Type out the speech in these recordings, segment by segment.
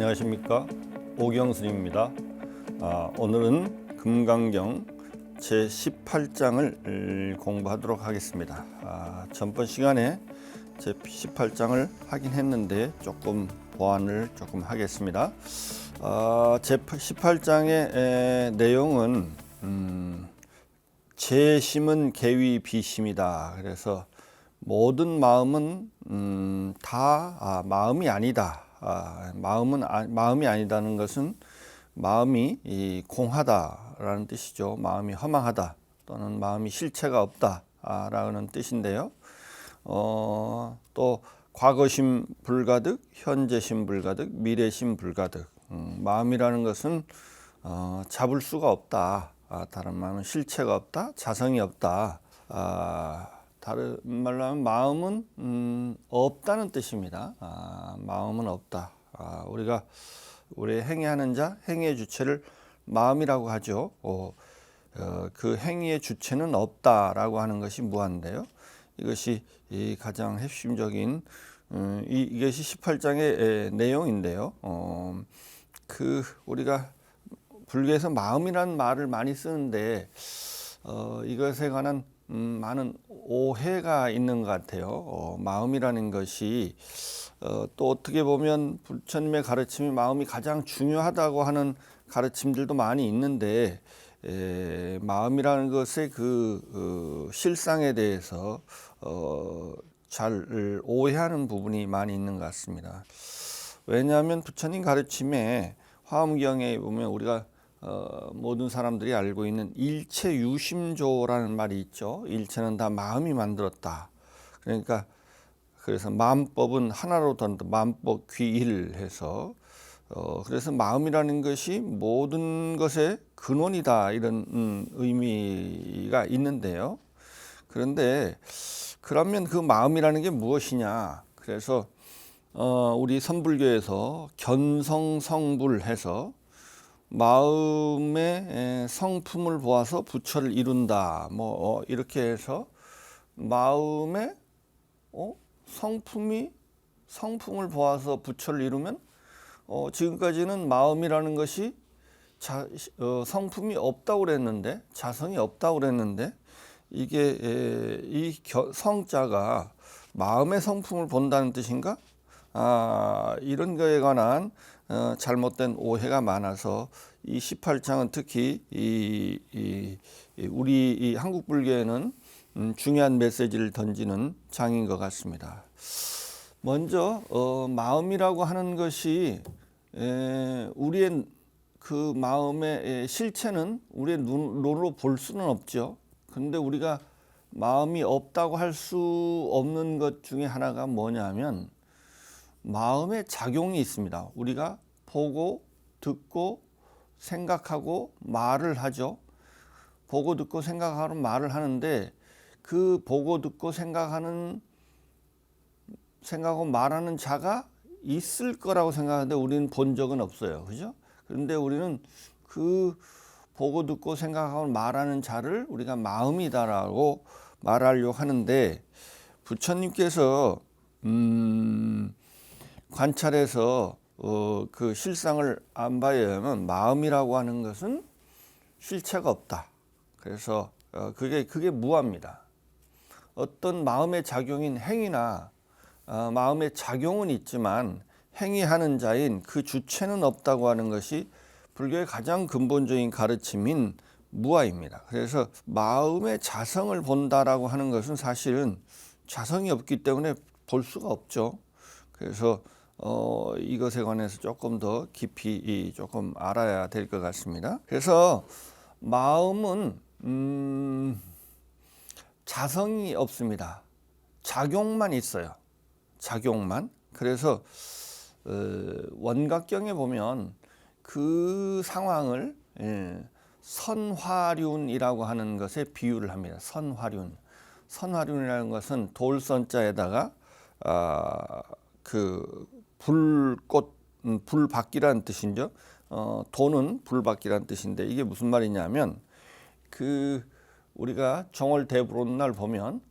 안녕하십니까, 오경순입니다. 오늘은 금강경 제18장을 공부하도록 하겠습니다. 전번 시간에 제18장을 하긴 했는데 조금 보완을 조금 하겠습니다. 제18장의 내용은 재심은 계위 비심이다. 그래서 모든 마음은 다 마음이 아니다. 마음이 아니다는 것은 마음이 공하다라는 뜻이죠. 마음이 허망하다 또는 마음이 실체가 없다라는 뜻인데요. 또 과거심 불가득, 현재심 불가득, 미래심 불가득. 마음이라는 것은 잡을 수가 없다. 다른 말은 실체가 없다, 자성이 없다. 다른 말로 하면 마음은 없다는 뜻입니다. 마음은 없다. 우리가 우리 행위하는 자, 행위의 주체를 마음이라고 하죠. 그 행위의 주체는 없다라고 하는 것이 무한인데요. 이것이 가장 핵심적인 이것이 18장의 내용인데요. 우리가 불교에서 마음이라는 말을 많이 쓰는데 이것에 관한 많은 오해가 있는 것 같아요. 마음이라는 것이 또 어떻게 보면 부처님의 가르침이 마음이 가장 중요하다고 하는 가르침들도 많이 있는데 마음이라는 것의 그 실상에 대해서 잘 오해하는 부분이 많이 있는 것 같습니다. 왜냐하면 부처님 가르침에 화엄경에 보면 우리가 모든 사람들이 알고 있는 일체 유심조라는 말이 있죠. 일체는 다 마음이 만들었다. 그러니까 그래서 마음법은 하나로 던다. 마음법 귀일해서 그래서 마음이라는 것이 모든 것의 근원이다, 이런 의미가 있는데요. 그런데 그러면 그 마음이라는 게 무엇이냐? 그래서 우리 선불교에서 견성성불해서 마음의 성품을 보아서 부처를 이룬다. 이렇게 해서 마음의 성품을 보아서 부처를 이루면 지금까지는 마음이라는 것이 성품이 없다고 그랬는데, 자성이 없다고 그랬는데, 이게 이 성자가 마음의 성품을 본다는 뜻인가? 이런 거에 관한 잘못된 오해가 많아서 이 18장은 특히 우리 한국 불교에는 중요한 메시지를 던지는 장인 것 같습니다. 먼저 마음이라고 하는 것이 우리의 그 마음의 실체는 우리의 눈으로 볼 수는 없죠. 그런데 우리가 마음이 없다고 할 수 없는 것 중에 하나가 뭐냐면 마음의 작용이 있습니다. 우리가 보고 듣고 생각하고 말을 하죠. 보고 듣고 생각하고 말을 하는데 그 보고 듣고 생각하고 말하는 자가 있을 거라고 생각하는데 우리는 본 적은 없어요. 그죠? 그런데 우리는 그 보고 듣고 생각하고 말하는 자를 우리가 마음이다라고 말하려고 하는데, 부처님께서 관찰해서 그 실상을 안 봐야면 마음이라고 하는 것은 실체가 없다. 그래서 그게 무합니다. 어떤 마음의 작용인 행위나 마음의 작용은 있지만 행위하는 자인 그 주체는 없다고 하는 것이 불교의 가장 근본적인 가르침인 무아입니다. 그래서 마음의 자성을 본다라고 하는 것은 사실은 자성이 없기 때문에 볼 수가 없죠. 그래서 이것에 관해서 조금 더 깊이 조금 알아야 될 것 같습니다. 그래서 마음은 자성이 없습니다. 작용만 있어요. 작용만. 그래서 원각경에 보면 그 상황을 선화륜이라고 하는 것에 비유를 합니다. 선화륜이라는 것은 돌선자에다가 그 불꽃, 불밖이라는 뜻이죠. 도는 불밖이라는 뜻인데 이게 무슨 말이냐면 우리가 정월대불 오는 날 보면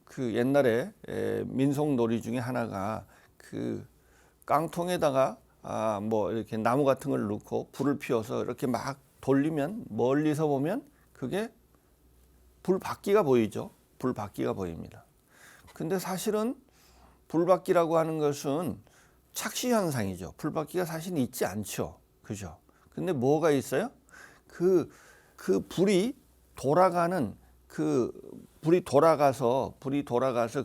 그 옛날에 민속놀이 중에 하나가 그 깡통에다가 뭐 이렇게 나무 같은 걸 넣고 불을 피워서 이렇게 막 돌리면 멀리서 보면 그게 불바퀴가 보이죠. 불바퀴가 보입니다. 근데 사실은 불바퀴라고 하는 것은 착시 현상이죠. 불바퀴가 사실 있지 않죠. 그죠? 근데 뭐가 있어요? 그 불이 돌아가는 불이 돌아가서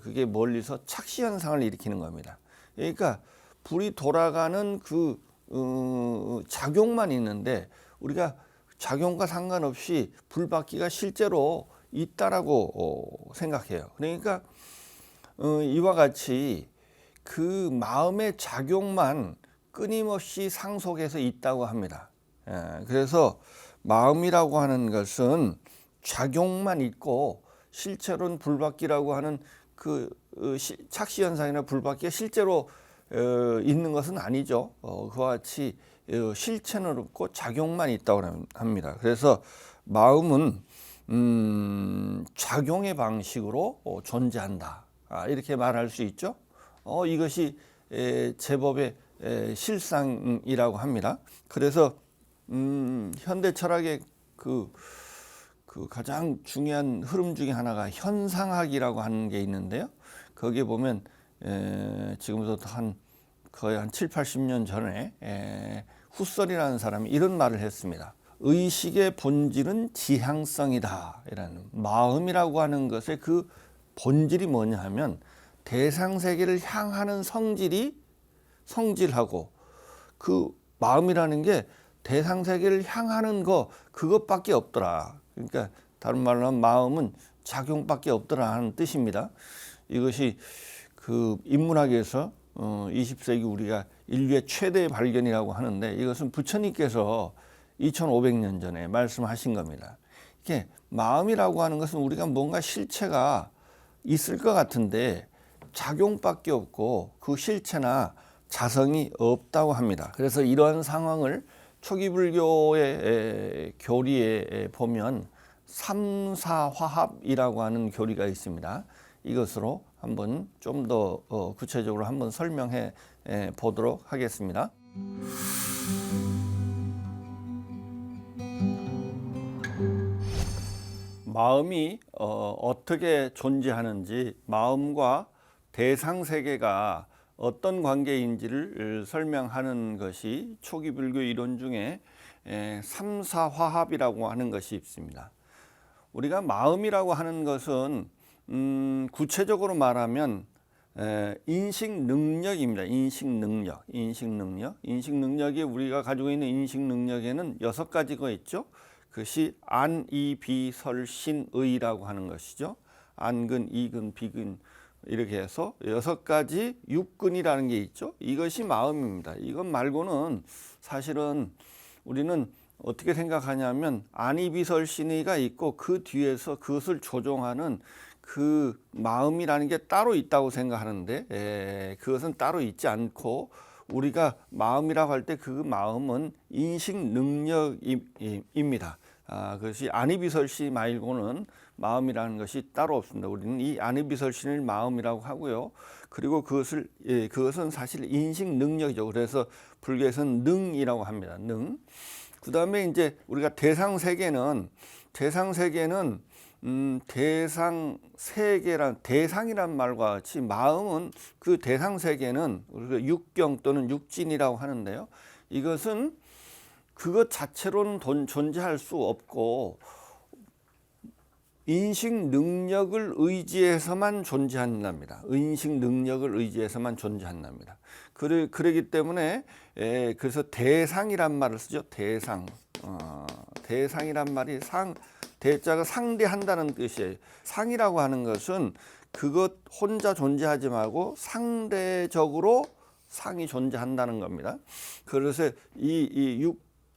그게 멀리서 착시 현상을 일으키는 겁니다. 그러니까 불이 돌아가는 작용만 있는데 우리가 작용과 상관없이 불바퀴가 실제로 있다라고 생각해요. 그러니까 이와 같이 그 마음의 작용만 끊임없이 상속해서 있다고 합니다. 그래서 마음이라고 하는 것은 작용만 있고 실제로는 불바퀴라고 하는 착시 현상이나 불바퀴가 실제로 있는 것은 아니죠. 그와 같이 실체는 없고 작용만 있다고 합니다. 그래서 마음은 작용의 방식으로 존재한다. 이렇게 말할 수 있죠. 이것이 제법의 실상이라고 합니다. 그래서 현대 철학의 그 가장 중요한 흐름 중에 하나가 현상학이라고 하는 게 있는데요. 거기에 보면 지금부터 거의 한 7, 80년 전에 후설이라는 사람이 이런 말을 했습니다. 의식의 본질은 지향성이다. 이라는 마음이라고 하는 것의 그 본질이 뭐냐 하면 대상 세계를 향하는 성질하고 그 마음이라는 게 대상 세계를 향하는 그것밖에 없더라. 그러니까 다른 말로 하면 마음은 작용밖에 없더라 하는 뜻입니다. 이것이 인문학에서 20세기 우리가 인류의 최대의 발견이라고 하는데 이것은 부처님께서 2500년 전에 말씀하신 겁니다. 이게 마음이라고 하는 것은 우리가 뭔가 실체가 있을 것 같은데 작용밖에 없고 그 실체나 자성이 없다고 합니다. 그래서 이러한 상황을 초기 불교의 교리에 보면 삼사화합이라고 하는 교리가 있습니다. 이것으로 한번 좀 더 구체적으로 한번 설명해 보도록 하겠습니다. 마음이 어떻게 존재하는지, 마음과 대상 세계가 어떤 관계인지를 설명하는 것이 초기 불교 이론 중에 삼사화합이라고 하는 것이 있습니다. 우리가 마음이라고 하는 것은 구체적으로 말하면 인식 능력입니다. 인식 능력이 우리가 가지고 있는 인식 능력에는 6가지가 있죠. 그것이 안, 이, 비, 설, 신, 의라고 하는 것이죠. 안근, 이근, 비근 이렇게 해서 6가지 육근이라는 게 있죠. 이것이 마음입니다. 이것 말고는 사실은 우리는 어떻게 생각하냐면 안이비설신의가 있고 그 뒤에서 그것을 조종하는 그 마음이라는 게 따로 있다고 생각하는데 그것은 따로 있지 않고 우리가 마음이라고 할 때 그 마음은 인식 능력입니다. 그것이 안이비설신 말고는 마음이라는 것이 따로 없습니다. 우리는 이 안이비설신을 마음이라고 하고요. 그리고 그것은 사실 인식 능력이죠. 그래서 불교에서는 능이라고 합니다. 능. 그 다음에 이제 우리가 대상이란 대상이란 말과 같이 마음은 그 대상 세계는 우리가 육경 또는 육진이라고 하는데요. 이것은 그것 자체로는 존재할 수 없고 인식 능력을 의지해서만 존재한답니다. 인식 능력을 의지해서만 존재한답니다. 그러기 때문에 그래서 대상이란 말을 쓰죠. 대상이란 말이 대자가 상대한다는 뜻이에요. 상이라고 하는 것은 그것 혼자 존재하지 말고 상대적으로 상이 존재한다는 겁니다. 그래서 이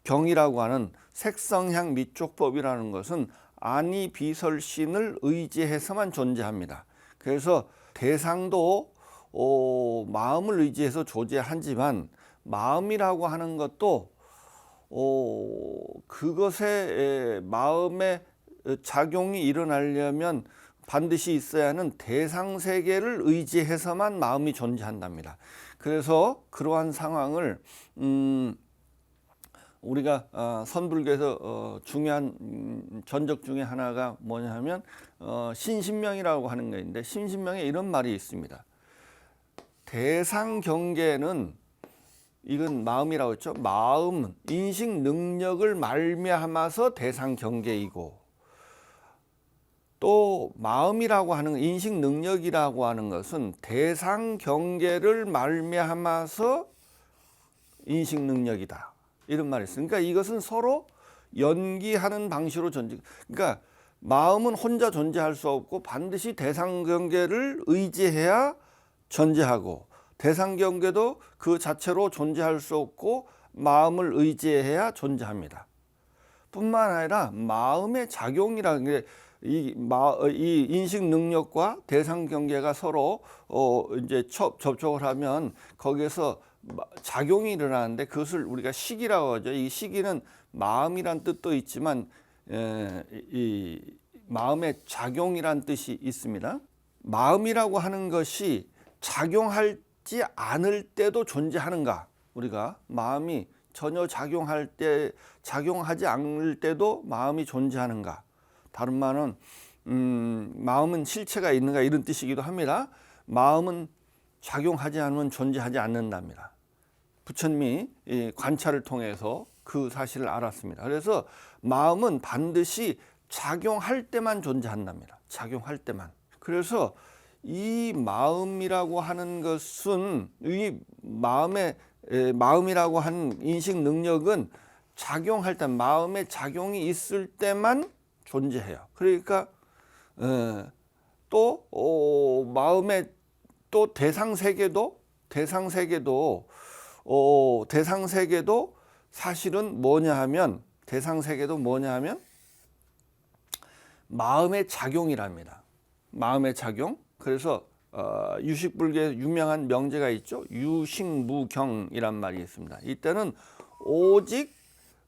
육경이라고 하는 색성향 미촉법이라는 것은 안이 비설신을 의지해서만 존재합니다. 그래서 대상도 마음을 의지해서 존재하지만 마음이라고 하는 것도 그것의 마음의 작용이 일어나려면 반드시 있어야 하는 대상 세계를 의지해서만 마음이 존재한답니다. 그래서 그러한 상황을 우리가 선불교에서 중요한 전적 중에 하나가 뭐냐면 신신명이라고 하는 게 있는데, 신신명에 이런 말이 있습니다. 대상 경계는, 이건 마음이라고 했죠. 마음은 인식 능력을 말미암아서 대상 경계이고, 또 마음이라고 하는 인식 능력이라고 하는 것은 대상 경계를 말미암아서 인식 능력이다, 이런 말이 있어요. 그러니까 이것은 서로 연기하는 방식으로 존재. 그러니까 마음은 혼자 존재할 수 없고 반드시 대상 경계를 의지해야 존재하고, 대상 경계도 그 자체로 존재할 수 없고 마음을 의지해야 존재합니다. 뿐만 아니라 마음의 작용이라는 게, 이 인식 능력과 대상 경계가 서로 이제 접촉을 하면 거기에서 작용이 일어나는데, 그것을 우리가 시기라고 하죠. 이 시기는 마음이란 뜻도 있지만 이 마음의 작용이란 뜻이 있습니다. 마음이라고 하는 것이 작용하지 않을 때도 존재하는가? 우리가 마음이 전혀 작용하지 않을 때도 마음이 존재하는가? 다른 말은 마음은 실체가 있는가, 이런 뜻이기도 합니다. 마음은 작용하지 않으면 존재하지 않는답니다. 부처님이 관찰을 통해서 그 사실을 알았습니다. 그래서 마음은 반드시 작용할 때만 존재한답니다. 작용할 때만. 그래서 이 마음이라고 하는 것은, 이 마음이라고 하는 인식 능력은 작용할 때, 마음의 작용이 있을 때만 존재해요. 그러니까 또 마음의 또 대상 세계도 사실은 뭐냐 하면, 대상 세계도 뭐냐 하면 마음의 작용이랍니다. 마음의 작용. 그래서 유식불교에 유명한 명제가 있죠. 유식무경이란 말이 있습니다. 이때는 오직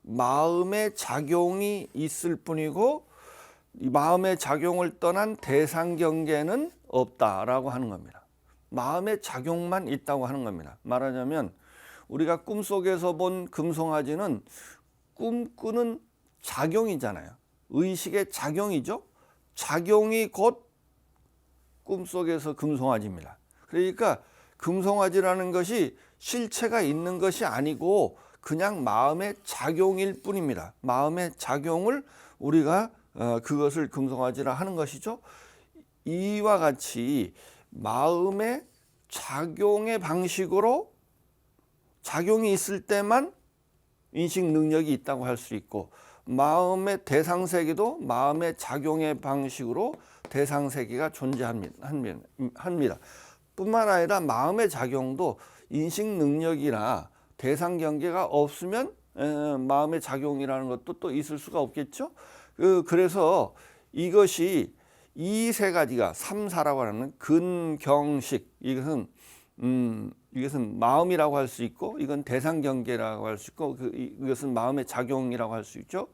마음의 작용이 있을 뿐이고 이 마음의 작용을 떠난 대상 경계는 없다라고 하는 겁니다. 마음의 작용만 있다고 하는 겁니다. 말하자면 우리가 꿈속에서 본 금송아지는 꿈꾸는 작용이잖아요. 의식의 작용이죠. 작용이 곧 꿈속에서 금송아지입니다. 그러니까 금송아지라는 것이 실체가 있는 것이 아니고 그냥 마음의 작용일 뿐입니다. 마음의 작용을 우리가 그것을 금송아지라 하는 것이죠. 이와 같이 마음의 작용의 방식으로 작용이 있을 때만 인식 능력이 있다고 할 수 있고, 마음의 대상 세계도 마음의 작용의 방식으로 대상 세계가 존재합니다. 뿐만 아니라 마음의 작용도 인식 능력이나 대상 경계가 없으면 마음의 작용이라는 것도 또 있을 수가 없겠죠. 그래서 이것이 이 세 가지가 삼사라고 하는 근경식, 이것은 마음이라고 할 수 있고, 이건 대상 경계라고 할 수 있고, 이것은 마음의 작용이라고 할 수 있죠.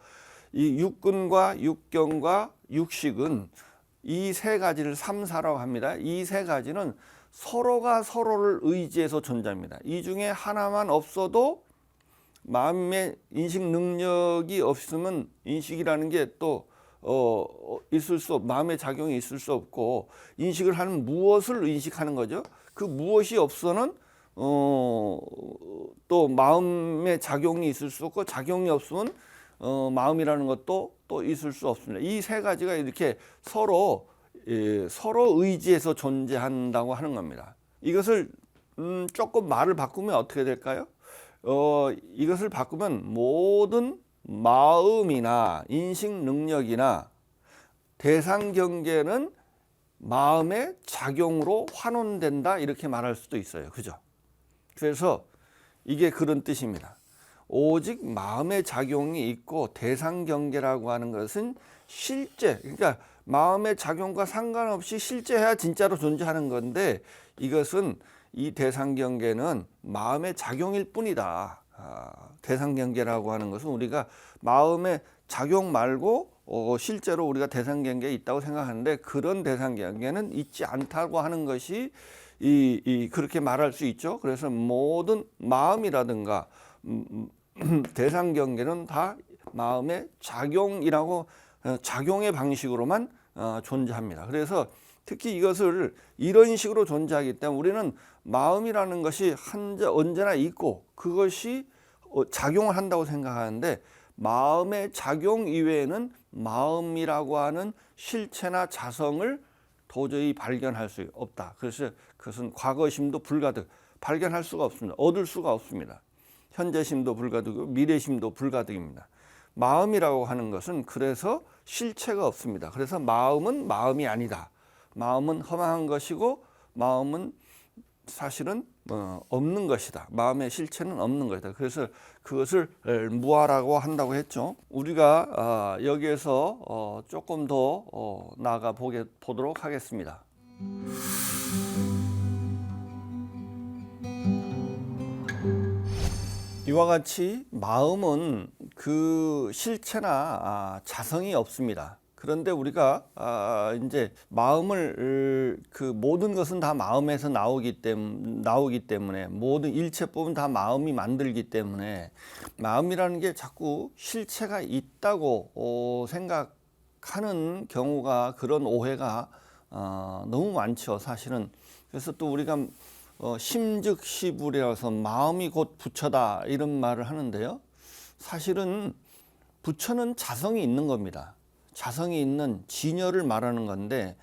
이 육근과 육경과 육식은 이 세 가지를 삼사라고 합니다. 이 세 가지는 서로가 서로를 의지해서 존재합니다. 이 중에 하나만 없어도 마음의 인식 능력이 없으면 인식이라는 게 또 마음의 작용이 있을 수 없고, 인식을 하는 무엇을 인식하는 거죠. 그 무엇이 없어는 또 마음의 작용이 있을 수 없고, 작용이 없으면 마음이라는 것도 또 있을 수 없습니다. 이 세 가지가 이렇게 서로 의지해서 존재한다고 하는 겁니다. 이것을 조금 말을 바꾸면 어떻게 될까요? 이것을 바꾸면 모든 마음이나 인식 능력이나 대상 경계는 마음의 작용으로 환원된다, 이렇게 말할 수도 있어요. 그죠? 그래서 이게 그런 뜻입니다. 오직 마음의 작용이 있고 대상 경계라고 하는 것은 실제, 그러니까 마음의 작용과 상관없이 실제해야 진짜로 존재하는 건데, 이것은 이 대상 경계는 마음의 작용일 뿐이다. 대상 경계라고 하는 것은 우리가 마음의 작용 말고 실제로 우리가 대상경계에 있다고 생각하는데 그런 대상경계는 있지 않다고 하는 것이 그렇게 말할 수 있죠. 그래서 모든 마음이라든가 대상경계는 다 마음의 작용이라고 작용의 방식으로만 존재합니다. 그래서 특히 이것을 이런 식으로 존재하기 때문에 우리는 마음이라는 것이 언제나 있고 그것이 작용을 한다고 생각하는데 마음의 작용 이외에는 마음이라고 하는 실체나 자성을 도저히 발견할 수 없다. 그래서 그것은 과거심도 불가득, 발견할 수가 없습니다. 얻을 수가 없습니다. 현재심도 불가득이고 미래심도 불가득입니다. 마음이라고 하는 것은 그래서 실체가 없습니다. 그래서 마음은 마음이 아니다. 마음은 허망한 것이고 마음은 사실은 없는 것이다. 마음의 실체는 없는 것이다. 그래서 그것을 무아라고 한다고 했죠. 우리가 여기에서 조금 더 나아가 보도록 하겠습니다. 이와 같이 마음은 그 실체나 자성이 없습니다. 그런데 우리가 이제 마음을 그 모든 것은 다 마음에서 나오기 때문에 모든 일체법은 다 마음이 만들기 때문에 마음이라는 게 자꾸 실체가 있다고 생각하는 경우가, 그런 오해가 너무 많죠, 사실은. 그래서 또 우리가 심즉시불이라서 마음이 곧 부처다 이런 말을 하는데요. 사실은 부처는 자성이 있는 겁니다. 자성이 있는 진여를 말하는 건데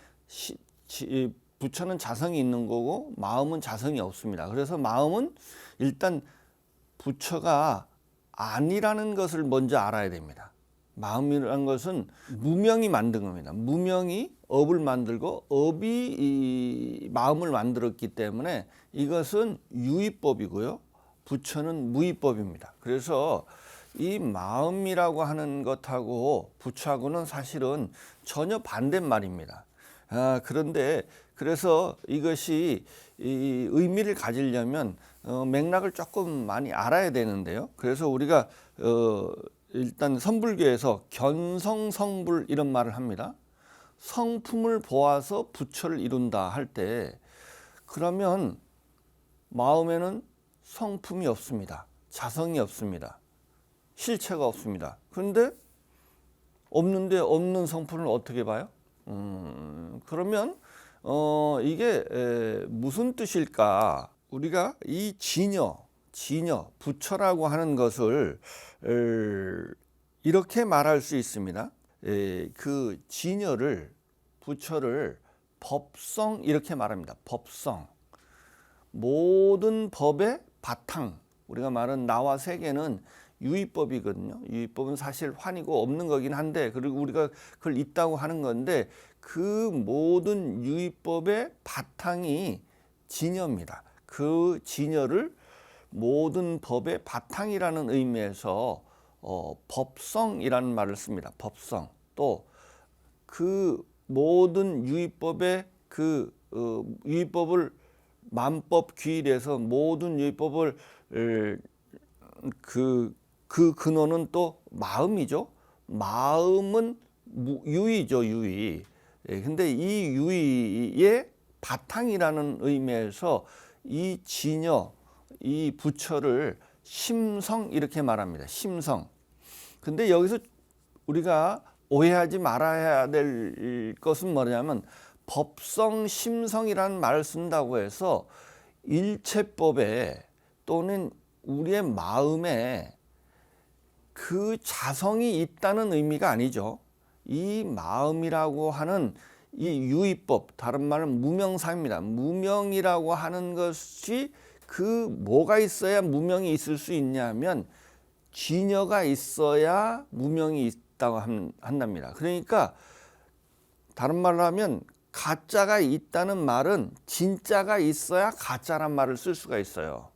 부처는 자성이 있는 거고 마음은 자성이 없습니다. 그래서 마음은 일단 부처가 아니라는 것을 먼저 알아야 됩니다. 마음이라는 것은 무명이 만든 겁니다. 무명이 업을 만들고 업이 이 마음을 만들었기 때문에 이것은 유의법이고요. 부처는 무의법입니다. 그래서 이 마음이라고 하는 것하고 부처하고는 사실은 전혀 반대말입니다. 그런데 그래서 이것이 이 의미를 가지려면 맥락을 조금 많이 알아야 되는데요. 그래서 우리가 일단 선불교에서 견성성불 이런 말을 합니다. 성품을 보아서 부처를 이룬다 할 때 그러면 마음에는 성품이 없습니다. 자성이 없습니다. 실체가 없습니다. 그런데 없는데 없는 성품을 어떻게 봐요? 그러면 이게 무슨 뜻일까? 우리가 이 진여, 부처라고 하는 것을 이렇게 말할 수 있습니다. 그 진여를, 부처를 법성 이렇게 말합니다. 법성. 모든 법의 바탕. 우리가 말한 나와 세계는 유의법이거든요. 유의법은 사실 환이고 없는 거긴 한데, 그리고 우리가 그걸 있다고 하는 건데 그 모든 유의법의 바탕이 진여입니다. 그 진여를 모든 법의 바탕이라는 의미에서 법성이라는 말을 씁니다. 법성. 또 그 모든 유의법의 그 유의법을 만법 귀일해서 모든 유의법을 그 근원은 또 마음이죠. 마음은 유의죠, 유의. 근데 이 유의의 바탕이라는 의미에서 이 진여, 이 부처를 심성 이렇게 말합니다. 심성. 근데 여기서 우리가 오해하지 말아야 될 것은 뭐냐면 법성, 심성이라는 말을 쓴다고 해서 일체법에 또는 우리의 마음에 그 자성이 있다는 의미가 아니죠. 이 마음이라고 하는 이 유의법, 다른 말은 무명사입니다. 무명이라고 하는 것이 그 뭐가 있어야 무명이 있을 수 있냐면 진여가 있어야 무명이 있다고 한답니다. 그러니까 다른 말로 하면 가짜가 있다는 말은 진짜가 있어야 가짜란 말을 쓸 수가 있어요.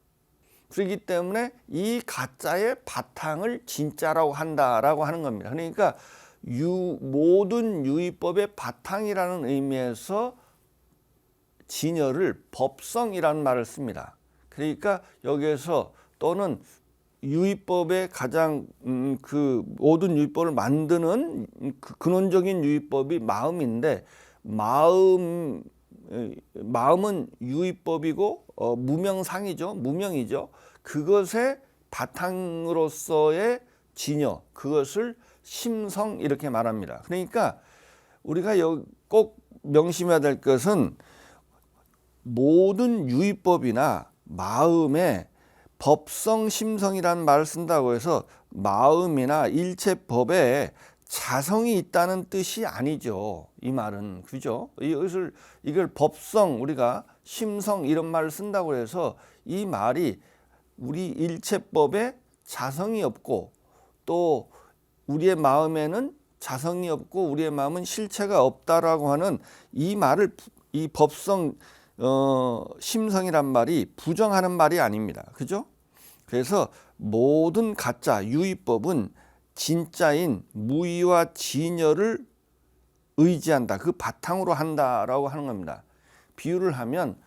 그렇기 때문에 이 가짜의 바탕을 진짜라고 한다라고 하는 겁니다. 그러니까 모든 유의법의 바탕이라는 의미에서 진여를 법성이라는 말을 씁니다. 그러니까 여기에서 또는 유의법의 가장 그 모든 유의법을 만드는 그 근원적인 유의법이 마음인데 마음은 유의법이고 무명상이죠. 무명이죠. 그것의 바탕으로서의 진여, 그것을 심성 이렇게 말합니다. 그러니까 우리가 꼭 명심해야 될 것은 모든 유의법이나 마음에 법성 심성이라는 말을 쓴다고 해서 마음이나 일체법에 자성이 있다는 뜻이 아니죠. 이 말은 그죠? 이걸 법성 우리가 심성 이런 말을 쓴다고 해서 이 말이 우리 일체법에 자성이 없고 또 우리의 마음에는 자성이 없고 우리의 마음은 실체가 없다라고 하는 이 말을 이 법성 심성이란 말이 부정하는 말이 아닙니다. 그죠? 그래서 모든 가짜 유의법은 진짜인 무의와 진여를 의지한다. 그 바탕으로 한다라고 하는 겁니다. 비유를 하면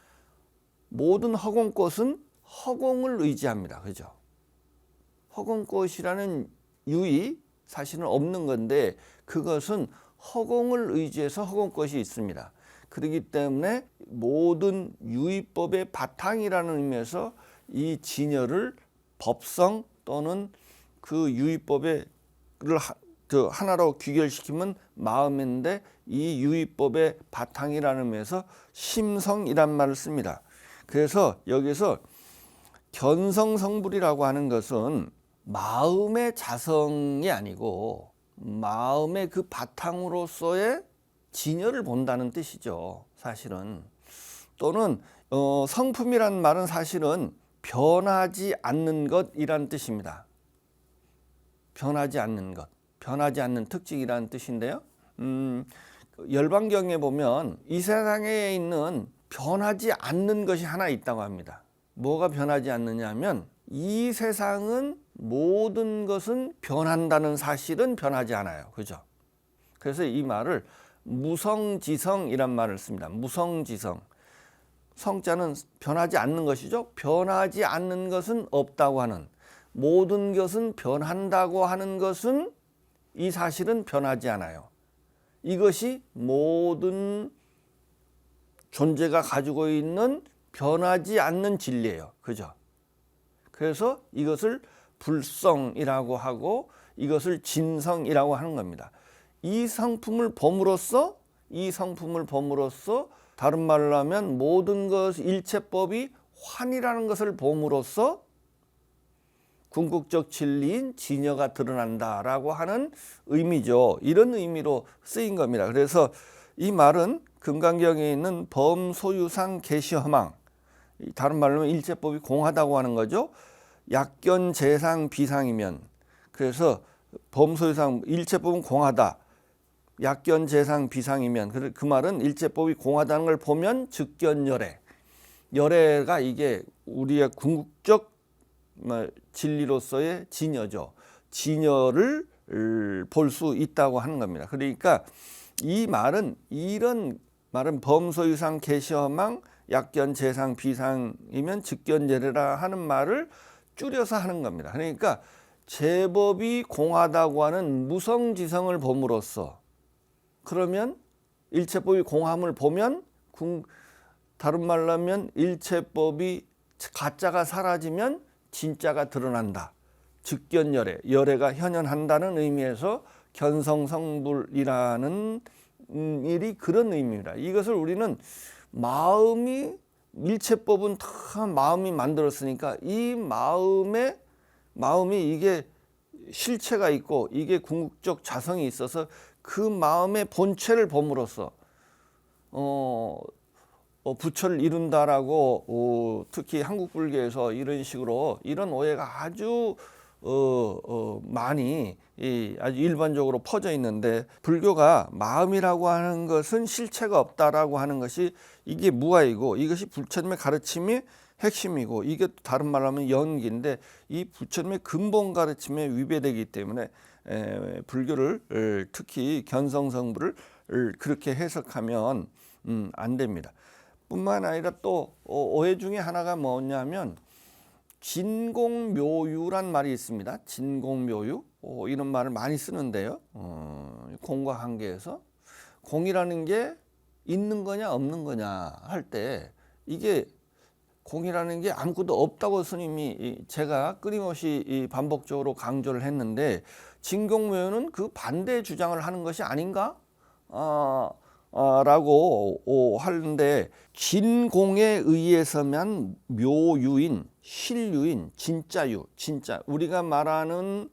모든 허공꽃은 허공을 의지합니다. 그죠? 허공꽃이라는 유의 사실은 없는 건데 그것은 허공을 의지해서 허공꽃이 있습니다. 그렇기 때문에 모든 유의법의 바탕이라는 의미에서 이 진여를 법성 또는 그 유의법의 하나로 귀결시키면 마음인데 이 유의법의 바탕이라는 의미에서 심성이란 말을 씁니다. 그래서 여기서 견성성불이라고 하는 것은 마음의 자성이 아니고 마음의 그 바탕으로서의 진여를 본다는 뜻이죠. 사실은. 또는 성품이란 말은 사실은 변하지 않는 것이란 뜻입니다. 변하지 않는 것, 변하지 않는 특징이라는 뜻인데요. 열반경에 보면 이 세상에 있는 변하지 않는 것이 하나 있다고 합니다. 뭐가 변하지 않느냐 하면 이 세상은 모든 것은 변한다는 사실은 변하지 않아요. 그죠? 그래서 이 말을 무성지성이란 말을 씁니다. 무성지성. 성자는 변하지 않는 것이죠. 변하지 않는 것은 없다고 하는, 모든 것은 변한다고 하는 것은 이 사실은 변하지 않아요. 이것이 모든 존재가 가지고 있는 변하지 않는 진리예요. 그죠? 그래서 이것을 불성이라고 하고 이것을 진성이라고 하는 겁니다. 이 성품을 범으로써 다른 말로 하면 모든 것 일체법이 환이라는 것을 범으로써 궁극적 진리인 진여가 드러난다라고 하는 의미죠. 이런 의미로 쓰인 겁니다. 그래서 이 말은 금강경에 있는 범소유상 계시허망, 다른 말로 하면 일체법이 공하다고 하는 거죠. 약견 재상 비상이면, 그래서 범소유상 일체법은 공하다, 약견 재상 비상이면, 그 말은 일체법이 공하다는 걸 보면 즉견열애, 열애가 이게 우리의 궁극적 진리로서의 진여죠. 진여를 볼 수 있다고 하는 겁니다. 그러니까 이 말은, 이런 말은 범소유상 계시허망 약견 재상 비상이면 즉견열애라 하는 말을 줄여서 하는 겁니다. 그러니까 제법이 공하다고 하는 무성지성을 봄으로써, 그러면 일체법이 공함을 보면, 다른 말로 하면 일체법이 가짜가 사라지면 진짜가 드러난다. 즉견열애, 열애가 현현한다는 의미에서 견성성불이라는 일이 그런 의미입니다. 이것을 우리는 마음이, 일체법은 다 마음이 만들었으니까 이 마음이 이게 실체가 있고 이게 궁극적 자성이 있어서 그 마음의 본체를 범으로써 부처를 이룬다라고 특히 한국 불교에서 이런 식으로 이런 오해가 아주 많이 아주 일반적으로 퍼져 있는데, 불교가 마음이라고 하는 것은 실체가 없다라고 하는 것이 이게 무아이고 이것이 부처님의 가르침이 핵심이고 이게 다른 말로 하면 연기인데 이 부처님의 근본 가르침에 위배되기 때문에 불교를 특히 견성성불을 그렇게 해석하면 안 됩니다. 뿐만 아니라 또 오해 중에 하나가 뭐냐면 진공묘유란 말이 있습니다. 진공묘유 이런 말을 많이 쓰는데요. 공과 관계에서 공이라는 게 있는 거냐 없는 거냐 할 때 이게 공이라는 게 아무것도 없다고 스님이 제가 끊임없이 반복적으로 강조를 했는데 진공묘유는 그 반대 주장을 하는 것이 아닌가? 라고 하는데 진공에 의해서만 묘유인 실유인 진짜유 진짜 우리가 말하는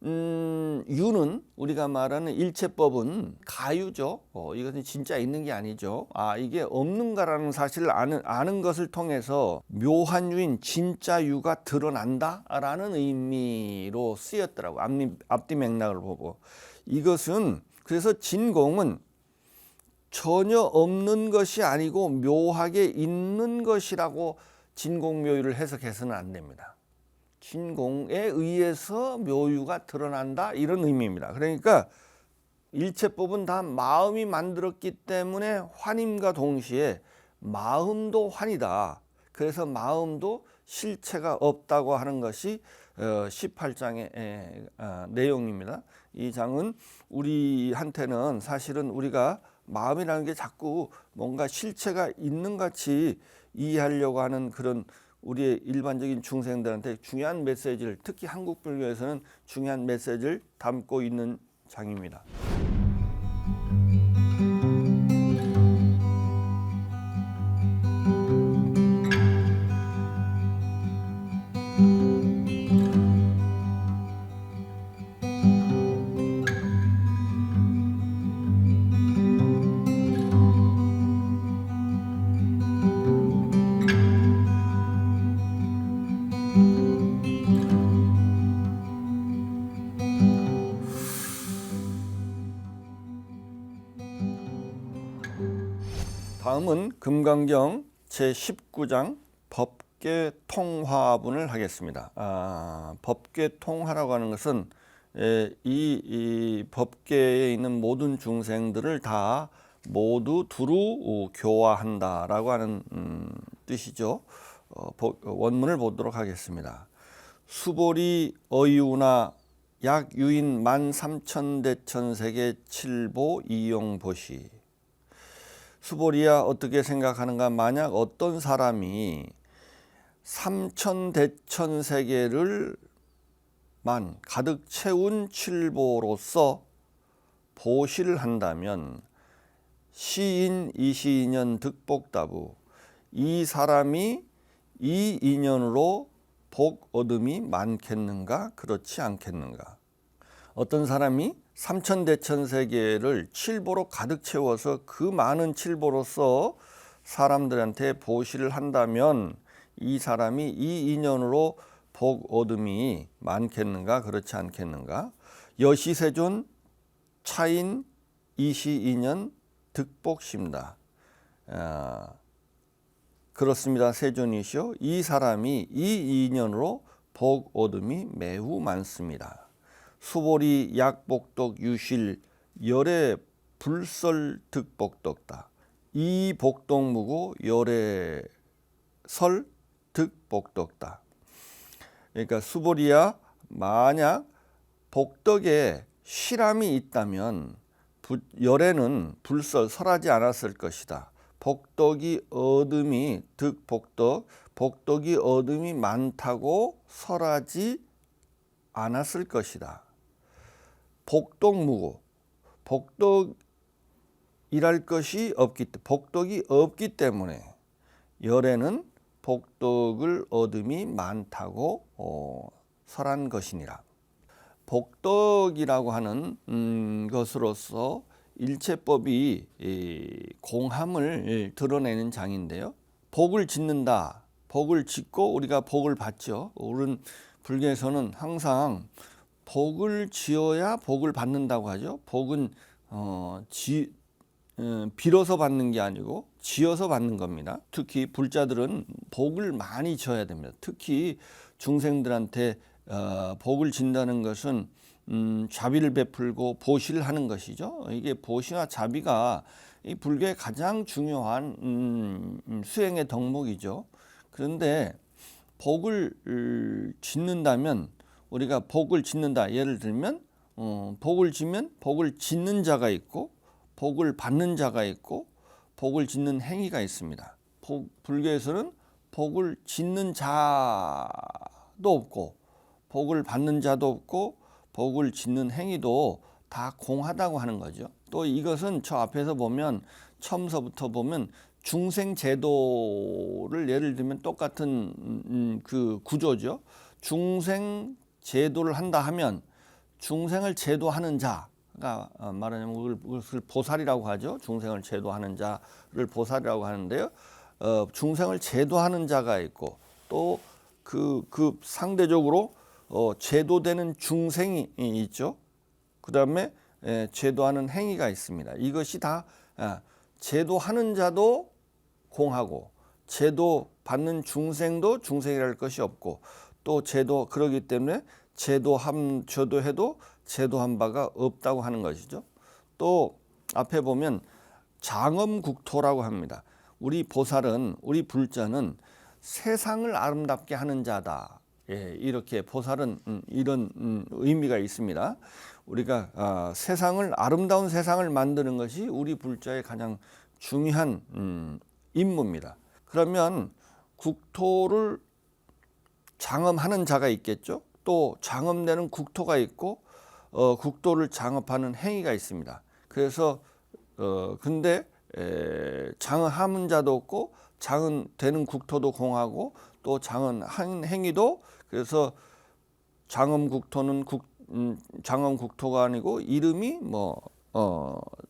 유는 우리가 말하는 일체법은 가유죠. 이것은 진짜 있는 게 아니죠. 이게 없는가라는 사실을 아는 것을 통해서 묘한 유인 진짜 유가 드러난다라는 의미로 쓰였더라고. 앞뒤 맥락을 보고 이것은 그래서 진공은 전혀 없는 것이 아니고 묘하게 있는 것이라고 진공묘유를 해석해서는 안 됩니다. 진공에 의해서 묘유가 드러난다 이런 의미입니다. 그러니까 일체법은 다 마음이 만들었기 때문에 환임과 동시에 마음도 환이다. 그래서 마음도 실체가 없다고 하는 것이 18장의 내용입니다. 이 장은 우리한테는 사실은 우리가 마음이라는 게 자꾸 뭔가 실체가 있는 같이 이해하려고 하는 그런 우리의 일반적인 중생들한테 중요한 메시지를 특히 한국 불교에서는 중요한 메시지를 담고 있는 장입니다. 다음은 금강경 제19장 법계통화분을 하겠습니다. 법계통화라고 하는 것은 이 법계에 있는 모든 중생들을 다 모두 두루 교화한다라고 하는 뜻이죠. 원문을 보도록 하겠습니다. 수보리 어이우나 약유인 13,000대천세계 칠보 이용보시. 수보리야 어떻게 생각하는가? 만약 어떤 사람이 3,000대천세계를 가득 채운 칠보로서 보시를 한다면 시인 이시인연 득복다부 이 사람이 이 인연으로 복 얻음이 많겠는가? 그렇지 않겠는가? 어떤 사람이 3,000대천세계를 칠보로 가득 채워서 그 많은 칠보로서 사람들한테 보시를 한다면 이 사람이 이 인연으로 복 얻음이 많겠는가? 그렇지 않겠는가? 여시세존 차인 이시인연 득복심다. 그렇습니다. 세존이시오. 이 사람이 이 인연으로 복 얻음이 매우 많습니다. 수보리 약복덕 유실 열애 불설 득복덕다. 이 복덕무고 열애 설 득복덕다. 그러니까 수보리야 만약 복덕에 실함이 있다면 열애는 불설 설하지 않았을 것이다. 복덕이 얻음이 득복덕 복덕이 얻음이 많다고 설하지 않았을 것이다. 복덕무고 복덕이랄 것이 복덕이 없기 때문에 열애는 복덕을 얻음이 많다고 설한 것이니라. 복덕이라고 하는 것으로서 일체법이 공함을 드러내는 장인데요. 복을 짓는다. 복을 짓고 우리가 복을 받죠. 우리는 불교에서는 항상 복을 지어야 복을 받는다고 하죠. 복은 빌어서 받는 게 아니고 지어서 받는 겁니다. 특히 불자들은 복을 많이 지어야 됩니다. 특히 중생들한테 복을 진다는 것은 자비를 베풀고 보시를 하는 것이죠. 이게 보시와 자비가 이 불교의 가장 중요한 수행의 덕목이죠. 그런데 복을 짓는다면 우리가 복을 짓는다. 예를 들면 복을 지면 복을 짓는 자가 있고 복을 받는 자가 있고 복을 짓는 행위가 있습니다. 불교에서는 복을 짓는 자도 없고 복을 받는 자도 없고 복을 짓는 행위도 다 공하다고 하는 거죠. 또 이것은 저 앞에서 보면 처음서부터 보면 중생 제도를 예를 들면 똑같은 그 구조죠. 중생 제도를 한다 하면 중생을 제도하는 자가 말하자면 그것을 보살이라고 하죠. 중생을 제도하는 자를 보살이라고 하는데요. 중생을 제도하는 자가 있고 또 그 상대적으로 제도되는 중생이 있죠. 그 다음에 제도하는 행위가 있습니다. 이것이 다 제도하는 자도 공하고 제도받는 중생도 중생이랄 것이 없고 또 그러기 때문에 제도해도 제도한 바가 없다고 하는 것이죠. 또 앞에 보면 장엄국토라고 합니다. 우리 보살은 우리 불자는 세상을 아름답게 하는 자다. 이렇게 보살은 이런 의미가 있습니다. 우리가 아름다운 세상을 만드는 것이 우리 불자의 가장 중요한 임무입니다. 그러면 국토를 장엄하는 자가 있겠죠. 또 장엄되는 국토가 있고 국토를 장엄하는 행위가 있습니다. 그래서 근데 장엄하는 자도 없고 장엄되는 국토도 공하고 또 장엄한 행위도 그래서 장엄국토는 장엄국토가 아니고 이름이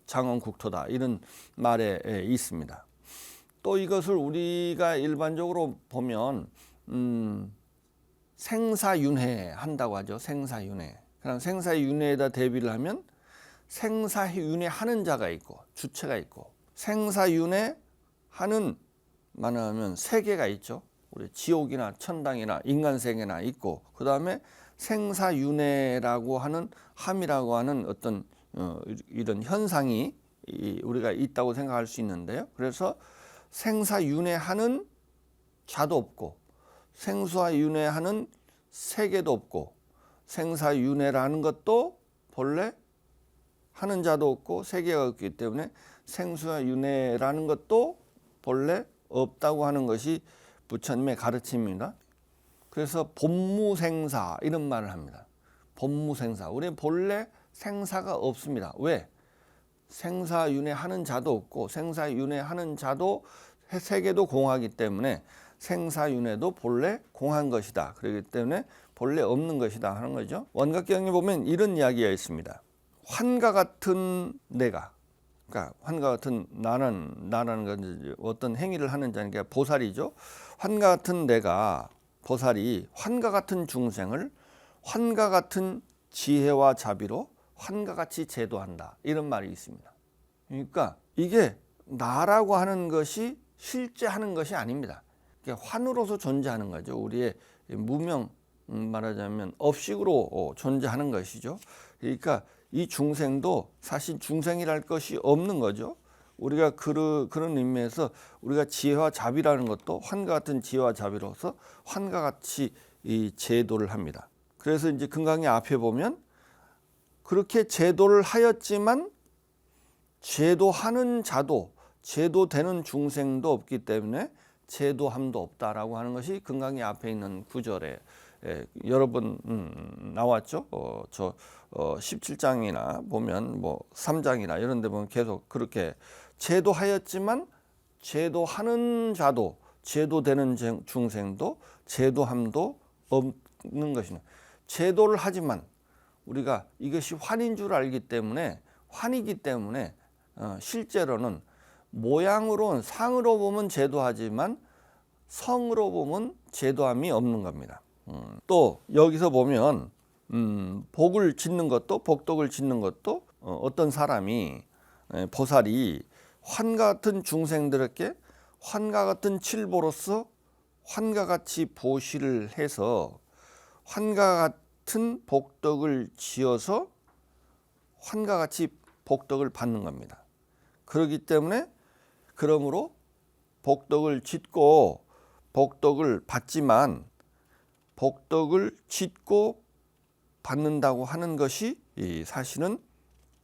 장엄국토다 이런 말에 있습니다. 또 이것을 우리가 일반적으로 보면 생사윤회 한다고 하죠. 생사윤회. 그럼 생사윤회에다 대비를 하면 생사윤회 하는 자가 있고 주체가 있고 생사윤회 하는 말하면 세계가 있죠. 우리 지옥이나 천당이나 인간세계나 있고 그 다음에 생사윤회라고 하는 함이라고 하는 어떤 이런 현상이 우리가 있다고 생각할 수 있는데요. 그래서 생사윤회하는 자도 없고 생사윤회하는 세계도 없고 생사윤회라는 것도 본래 하는 자도 없고 세계가 없기 때문에 생사윤회라는 것도 본래 없다고 하는 것이 부처님의 가르침입니다. 그래서 본무생사 이런 말을 합니다. 본무생사. 우리는 본래 생사가 없습니다. 왜? 생사윤회하는 자도 없고 생사윤회하는 자도 세계도 공하기 때문에 생사윤회도 본래 공한 것이다. 그렇기 때문에 본래 없는 것이다 하는 거죠. 원각경에 보면 이런 이야기가 있습니다. 환과 같은 내가, 그러니까 환과 같은 나라는 건 어떤 행위를 하는 자니까 보살이죠. 환과 같은 내가 보살이 환과 같은 중생을 환과 같은 지혜와 자비로 환과 같이 제도한다. 이런 말이 있습니다. 그러니까 이게 나라고 하는 것이 실제 하는 것이 아닙니다. 환으로서 존재하는 거죠. 우리의 무명 말하자면 업식으로 존재하는 것이죠. 그러니까 이 중생도 사실 중생이랄 것이 없는 거죠. 우리가 그런 의미에서 우리가 지혜와 자비라는 것도 환과 같은 지혜와 자비로서 환과 같이 이 제도를 합니다. 그래서 이제 금강의 앞에 보면 그렇게 제도를 하였지만 제도하는 자도 제도되는 중생도 없기 때문에 제도함도 없다라고 하는 것이 금강의 앞에 있는 구절에 여러 번 나왔죠. 17장이나 보면 3장이나 이런 데 보면 계속 그렇게 제도하였지만 제도하는 자도 제도되는 중생도 제도함도 없는 것이네. 제도를 하지만 우리가 이것이 환인 줄 알기 때문에 환이기 때문에 실제로는 모양으로는 상으로 보면 제도하지만 성으로 보면 제도함이 없는 겁니다. 또 여기서 보면 복을 짓는 것도 복덕을 짓는 것도 어떤 사람이 보살이 환과 같은 중생들에게 환과 같은 칠보로서 환과 같이 보시를 해서 환과 같은 복덕을 지어서 환과 같이 복덕을 받는 겁니다. 그렇기 때문에 그러므로 복덕을 짓고 복덕을 받지만 복덕을 짓고 받는다고 하는 것이 사실은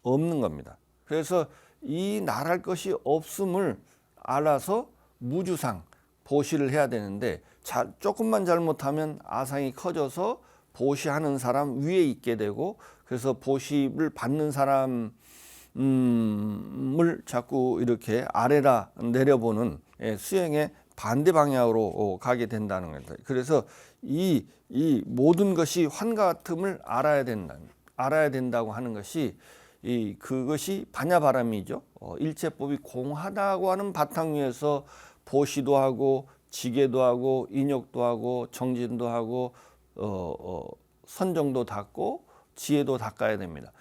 없는 겁니다. 그래서 이 나랄 것이 없음을 알아서 무주상 보시를 해야 되는데 조금만 잘못하면 아상이 커져서 보시하는 사람 위에 있게 되고, 그래서 보시를 받는 사람을 자꾸 이렇게 아래라 내려보는 수행의 반대 방향으로 가게 된다는 겁니다. 그래서 이 모든 것이 환과 같음을 알아야 된다고 하는 것이 그것이 반야바람이죠. 일체법이 공하다고 하는 바탕 위에서 보시도 하고 지계도 하고 인욕도 하고 정진도 하고 선정도 닦고 지혜도 닦아야 됩니다.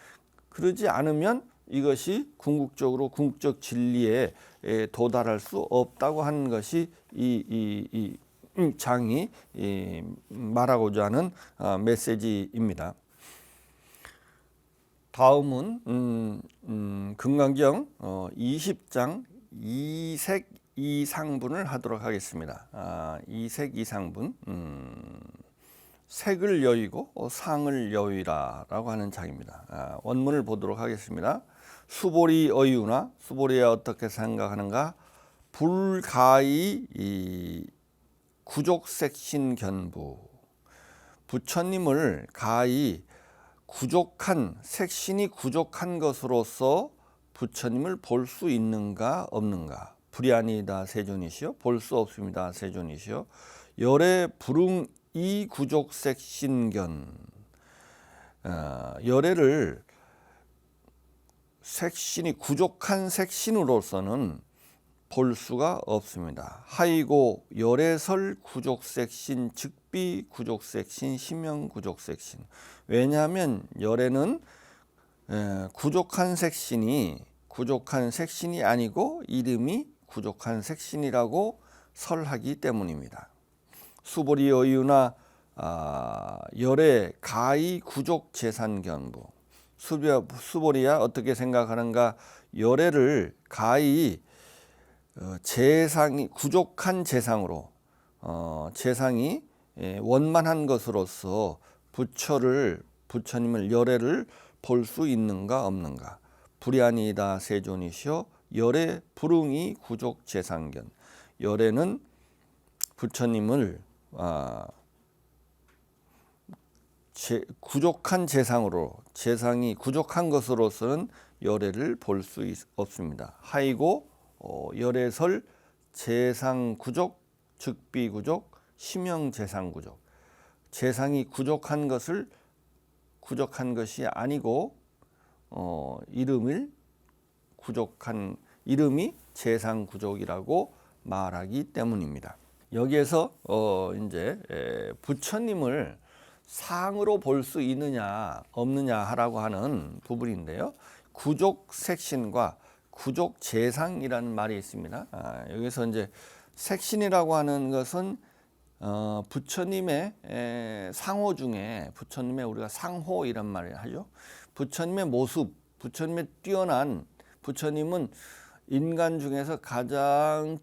그러지 않으면 이것이 궁극적 진리에 도달할 수 없다고 하는 것이 이 장이 말하고자 하는 메시지입니다. 다음은 금강경 20장 이색 이상분을 하도록 하겠습니다. 이색 이상분, 색을 여의고 상을 여의라라고 하는 장입니다. 원문을 보도록 하겠습니다. 수보리 어이우나, 수보리야 어떻게 생각하는가? 불가히 구족색신견부, 부처님을 가히 색신이 구족한 것으로서 부처님을 볼 수 있는가 없는가? 불이아니다 세존이시여, 볼 수 없습니다 세존이시여. 열의 불응 이 구족색신견, 열애를 색신이 구족한 색신으로서는 볼 수가 없습니다. 하이고 열애설 구족색신 즉비 구족색신 심형 구족색신. 왜냐하면 열애는 구족한 색신이 아니고 이름이 구족한 색신이라고 설하기 때문입니다. 수보리 어유나 열애 가히 구족 재산견부. 수보리야 어떻게 생각하는가? 열애를 가히 재상이 구족한 재상으로, 재상이 원만한 것으로서 부처님을 열애를 볼 수 있는가 없는가? 불이아니다 세존이시여, 열애 불응이 구족 재상견. 열애는 부처님을 구족한 재상으로, 재상이 구족한 것으로서는 열애를 볼 수 없습니다. 하이고 열애설 재상 구족, 즉비 구족, 심형 재상 구족. 재상이 구족한 것이 아니고 이름이 재상 구족이라고 말하기 때문입니다. 여기에서 이제 부처님을 상으로 볼 수 있느냐 없느냐 하라고 하는 부분인데요. 구족색신과 구족재상이라는 말이 있습니다. 여기서 이제 색신이라고 하는 것은 부처님의 상호 중에, 부처님의 우리가 상호 이란 말을 하죠. 부처님의 모습, 부처님의 뛰어난, 부처님은 인간 중에서 가장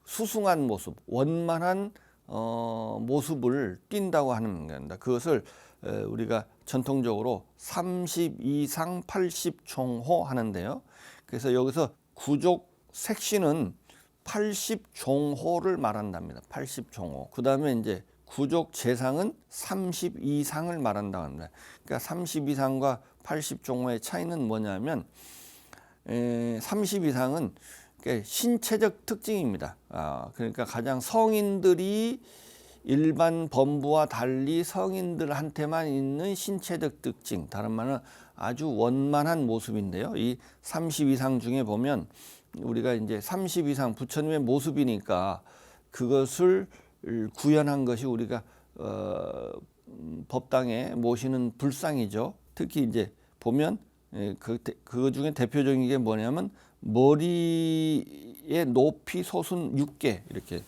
수승한 모습, 원만한 모습을 띈다고 하는 겁니다. 그것을 우리가 전통적으로 32상 80종호 하는데요. 그래서 여기서 구족 색신은 80종호를 말한답니다. 80종호. 그 다음에 이제 구족 재상은 32상을 말한다고 합니다. 그러니까 32상과 80종호의 차이는 뭐냐면 32상은 신체적 특징입니다. 그러니까 가장 성인들이 일반 범부와 달리 성인들한테만 있는 신체적 특징, 다른 말은 아주 원만한 모습인데요. 이 32상 중에 보면 우리가 이제 32상 부처님의 모습이니까 그것을 구현한 것이 우리가 법당에 모시는 불상이죠. 특히 이제 보면 그 중에 대표적인 게 뭐냐면 머리의 높이 솟은 6개 이렇게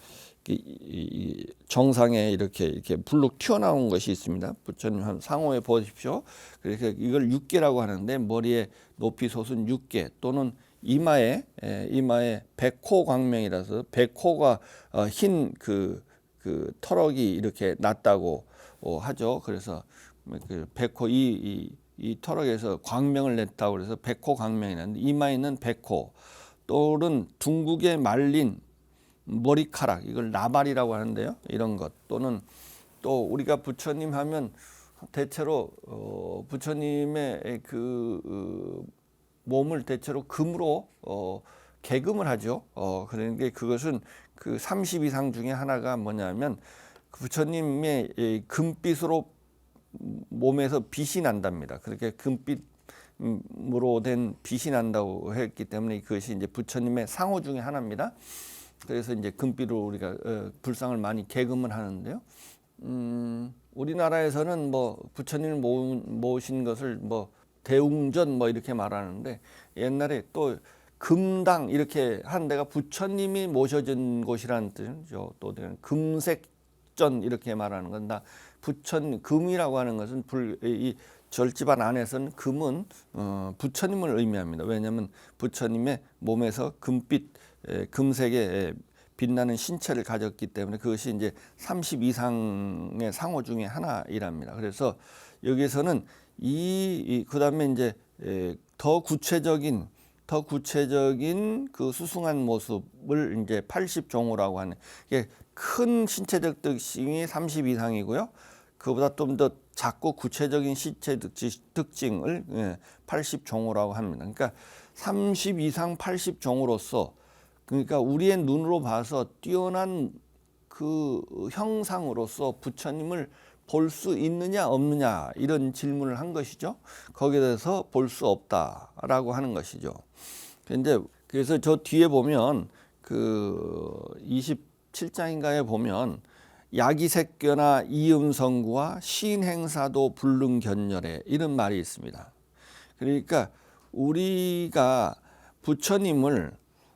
정상에 이렇게 불룩 튀어나온 것이 있습니다. 부처님 한 상호에 보십시오. 그래서 이걸 6개라고 하는데 머리에 높이 솟은 6개 또는 이마에 백호 광명이라서 백호가 흰 그 털럭이 이렇게 났다고 하죠. 그래서 그 백호 이 터럭에서 광명을 냈다고 그래서 백호 광명이라는데 이마에 있는 백호 또는 둥국에 말린 머리카락 이걸 나발이라고 하는데요. 이런 것 또는 또 우리가 부처님 하면 대체로 부처님의 그 몸을 대체로 금으로 개금을 하죠. 그러니까 그것은 그 30 이상 중에 하나가 뭐냐면 부처님의 이 금빛으로 몸에서 빛이 난답니다. 그렇게 금빛으로 된 빛이 난다고 했기 때문에 그것이 이제 부처님의 상호 중에 하나입니다. 그래서 이제 금빛으로 우리가 불상을 많이 개금을 하는데요. 우리나라에서는 뭐 부처님을 모신 것을 뭐 대웅전 뭐 이렇게 말하는데 옛날에 또 금당 이렇게 한 데가 부처님이 모셔진 곳이라는 뜻이죠. 또 금색전 이렇게 말하는 건 다 금이라고 하는 것은 이 절집안 안에서는 금은 부처님을 의미합니다. 왜냐하면 부처님의 몸에서 금색의 빛나는 신체를 가졌기 때문에 그것이 이제 30 이상의 상호 중에 하나이랍니다. 그래서 여기서는 그다음에 이제 더 구체적인 그 수승한 모습을 이제 80종호라고 하는 이게 큰 신체적 특징이 30 이상이고요. 그보다 좀 더 작고 구체적인 신체 특징을 80종호라고 합니다. 그러니까 30 이상 80종호로서 그러니까 우리의 눈으로 봐서 뛰어난 그 형상으로서 부처님을 볼 수 있느냐 없느냐 이런 질문을 한 것이죠. 거기에 대해서 볼 수 없다라고 하는 것이죠. 그래서 저 뒤에 보면 그 27장인가에 보면 야기색견나 이음성구와 시인행사도 불능견열에 이런 말이 있습니다. 그러니까 우리가 부처님을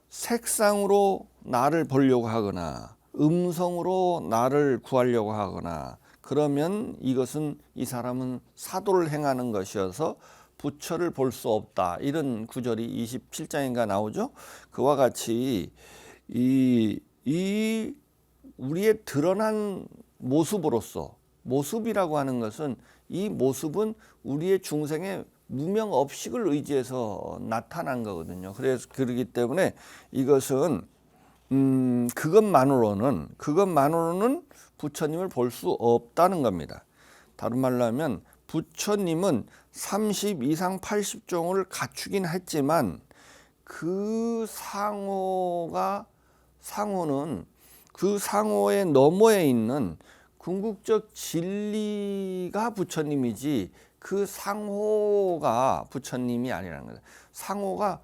색상으로 나를 보려고 하거나 음성으로 나를 구하려고 하거나 그러면 이것은 이 사람은 사도를 행하는 것이어서 부처를 볼 수 없다. 이런 구절이 27장인가 나오죠. 그와 같이 우리의 드러난 모습으로서 모습이라고 하는 것은 이 모습은 우리의 중생의 무명업식을 의지해서 나타난 거거든요. 그래서 그렇기 때문에 이것은 그것만으로는 부처님을 볼 수 없다는 겁니다. 다른 말로 하면 부처님은 30 이상 80종을 갖추긴 했지만 그 상호는 그 상호의 너머에 있는 궁극적 진리가 부처님이지 그 상호가 부처님이 아니라는 거예요. 상호가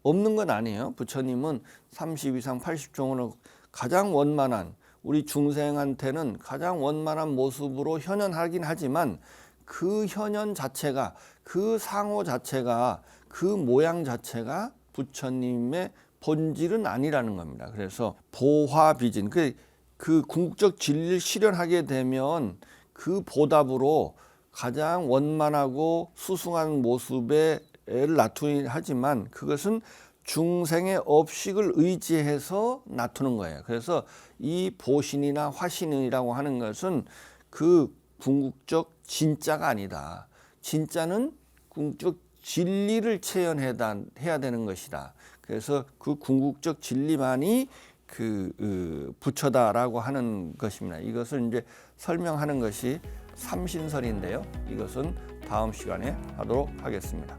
없는 건 아니에요. 부처님은 30 이상 80종으로 가장 원만한 우리 중생한테는 가장 원만한 모습으로 현현하긴 하지만 그 현현 자체가 그 상호 자체가 그 모양 자체가 부처님의 본질은 아니라는 겁니다. 그래서 보화비진 그 궁극적 진리를 실현하게 되면 그 보답으로 가장 원만하고 수승한 모습에 나타나긴 하지만 그것은 중생의 업식을 의지해서 나타는 거예요. 그래서 이 보신이나 화신이라고 하는 것은 그 궁극적 진짜가 아니다. 진짜는 궁극적 진리를 체현해야 되는 것이다. 그래서 그 궁극적 진리만이 그 부처다라고 하는 것입니다. 이것을 이제 설명하는 것이 삼신설인데요. 이것은 다음 시간에 하도록 하겠습니다.